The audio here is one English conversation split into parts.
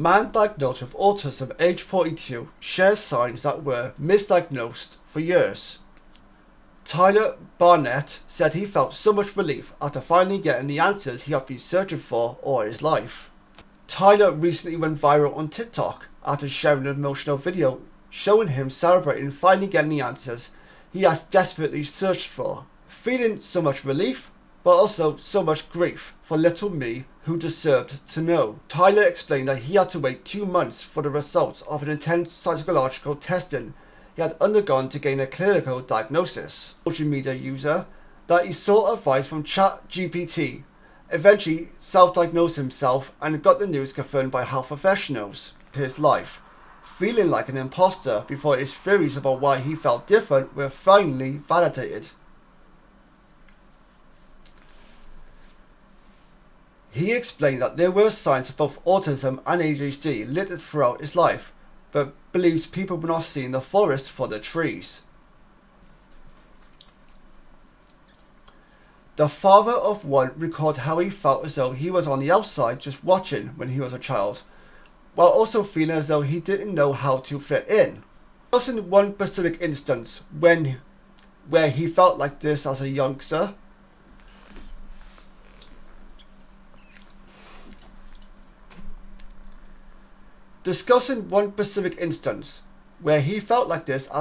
Man diagnosed with autism age 42 shares signs that were misdiagnosed for years. Tyler Barrett said he felt so much relief after finally getting the answers he had been searching for all his life. Tyler recently went viral on TikTok after sharing an emotional video showing him celebrating finally getting the answers he has desperately searched for. Feeling so much relief, but also so much grief for little me who deserved to know. Tyler explained that he had to wait 2 months for the results of an intense psychological testing he had undergone to gain a clinical diagnosis. Social media user that he sought advice from ChatGPT, eventually self-diagnosed himself and got the news confirmed by health professionals. His life, feeling like an imposter before his theories about why he felt different were finally validated. He explained that there were signs of both autism and ADHD littered throughout his life, but believes people were not seeing the forest for the trees. The father of one recalled how he felt as though he was on the outside just watching when he was a child, while also feeling as though he didn't know how to fit in. Discussing one specific instance where he felt like this as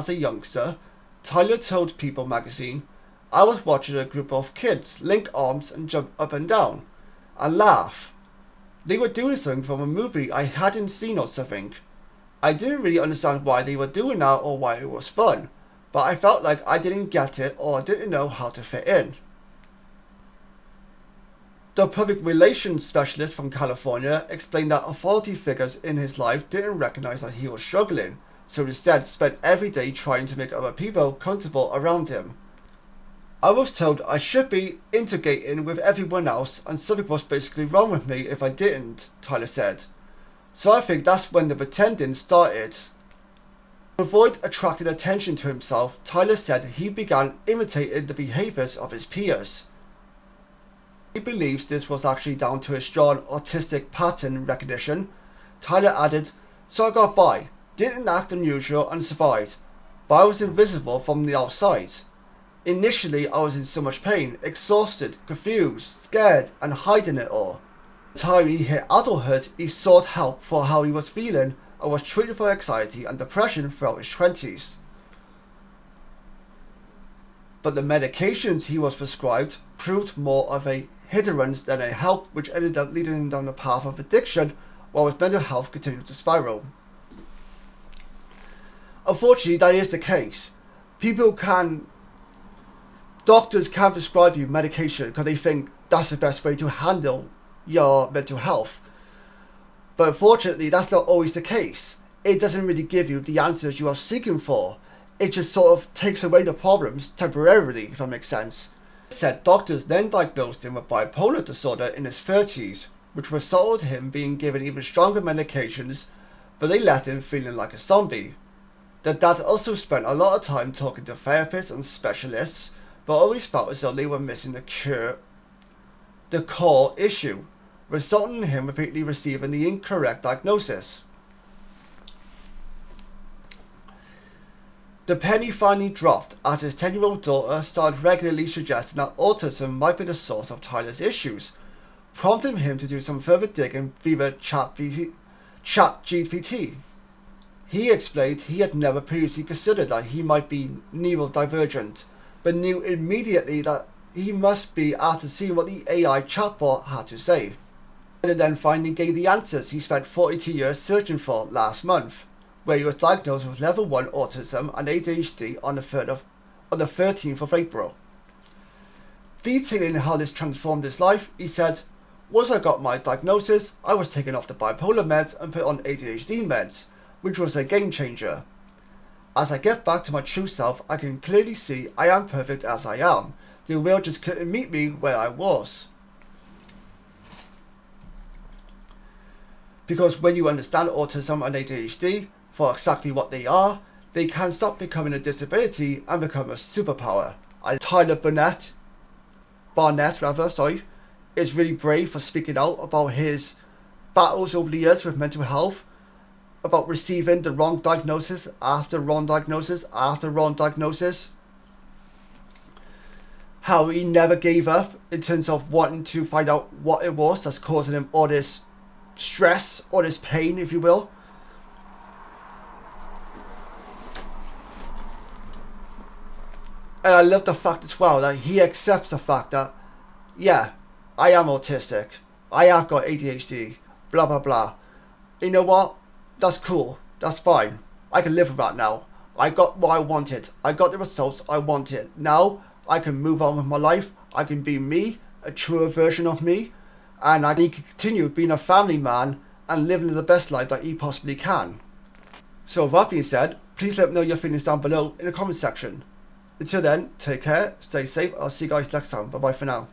a youngster, Tyler told People magazine, "I was watching a group of kids link arms and jump up and down and laugh. They were doing something from a movie I hadn't seen or something. I didn't really understand why they were doing that or why it was fun, but I felt like I didn't get it or didn't know how to fit in." The public relations specialist from California explained that authority figures in his life didn't recognize that he was struggling, so instead spent every day trying to make other people comfortable around him. "I was told I should be integrating with everyone else and something was basically wrong with me if I didn't," Tyler said. "So I think that's when the pretending started." To avoid attracting attention to himself, Tyler said he began imitating the behaviors of his peers. He believes this was actually down to his strong autistic pattern recognition. Tyler added, "So I got by, didn't act unusual and survived, but I was invisible from the outside. Initially I was in so much pain, exhausted, confused, scared and hiding it all. By the time he hit adulthood, he sought help for how he was feeling and was treated for anxiety and depression throughout his 20s. But the medications he was prescribed proved more of a hindrance than a help, which ended up leading him down the path of addiction while his mental health continued to spiral." Unfortunately, that is the case. Doctors can prescribe you medication because they think that's the best way to handle your mental health. But unfortunately, that's not always the case. It doesn't really give you the answers you are seeking for. It just sort of takes away the problems temporarily, if that makes sense. Said doctors then diagnosed him with bipolar disorder in his 30s, which resulted in him being given even stronger medications, but they left him feeling like a zombie. The dad also spent a lot of time talking to therapists and specialists, but always felt as though they were missing the core issue, resulting in him repeatedly receiving the incorrect diagnosis. The penny finally dropped as his 10-year-old daughter started regularly suggesting that autism might be the source of Tyler's issues, prompting him to do some further digging via ChatGPT. He explained he had never previously considered that he might be neurodivergent, but knew immediately that he must be after seeing what the AI chatbot had to say. And then finally gained the answers he spent 42 years searching for last month, where he was diagnosed with level 1 autism and ADHD on the 13th of April. Detailing how this transformed his life, he said, "Once I got my diagnosis, I was taken off the bipolar meds and put on ADHD meds, which was a game changer. As I get back to my true self, I can clearly see I am perfect as I am. The world just couldn't meet me where I was." Because when you understand autism and ADHD for exactly what they are, they can stop becoming a disability and become a superpower. Tyler Barrett is really brave for speaking out about his battles over the years with mental health, about receiving the wrong diagnosis after wrong diagnosis after wrong diagnosis. How he never gave up in terms of wanting to find out what it was that's causing him all this stress, all this pain, if you will. And I love the fact as well that he accepts the fact that, yeah, I am autistic, I have got ADHD, blah blah blah. You know what? That's cool, that's fine. I can live with that now. I got what I wanted. I got the results I wanted. Now I can move on with my life. I can be me, a truer version of me, and I can continue being a family man and living the best life that he possibly can. So with that being said, please let me know your feelings down below in the comment section. Until then, take care, stay safe, I'll see you guys next time. Bye bye for now.